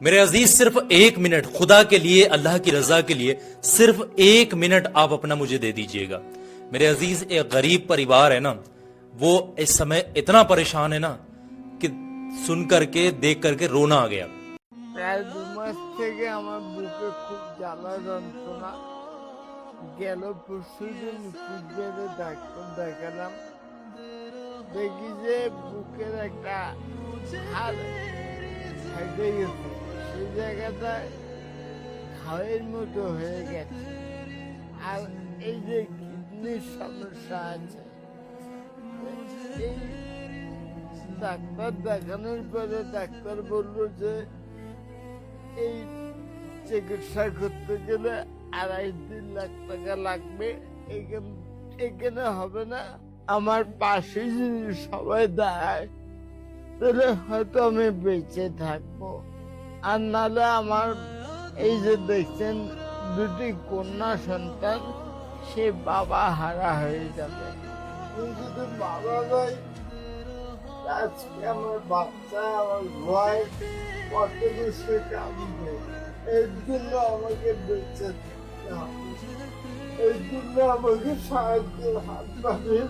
मेरे अजीज, सिर्फ 1 मिनट खुदा के लिए, अल्लाह की रजा के लिए सिर्फ 1 मिनट आप अपना मुझे दे दीजिएगा। मेरे अजीज, एक गरीब परिवार है ना, वो इस समय इतना परेशान है ना कि सुन करके देख करके रोना आ गया। প্রায় 2 মাস থেকে আমার বুকে খুব জ্বালা যন্ত্রণা। গেল পরশুদিন কুচবিহারে ডাক্তার দেখালাম, দেখি যে বুকের একটা হাড় ফেটে গেছে, সেই জায়গাটা ঘায়ের মতো হয়ে গেছে। আর এই যে কিডনির সমস্যা আছে, এই ডাক্তার দেখানোর পরে ডাক্তার বলল যে এই চিকিৎসা করতে গেলে 2.5-3 লাখ টাকা লাগবে, এখানে হবে না। আমার পাশে যদি সবাই দাঁড়ায় তাহলে হয়তো আমি বেঁচে থাকবো, আর নাহলে আমার এই যে দেখছেন 2টি কন্যা সন্তান, সে বাবা হারা হয়ে যাবে। যদি বাবা নাই, আজকে আমার বাচ্চা, আমার ভয় কত সে কাঁদবে। এর জন্য আমাকে বেঁচে থাকতে হবে, এর জন্য আমাকে সাহায্যের হাত বাড়িয়ে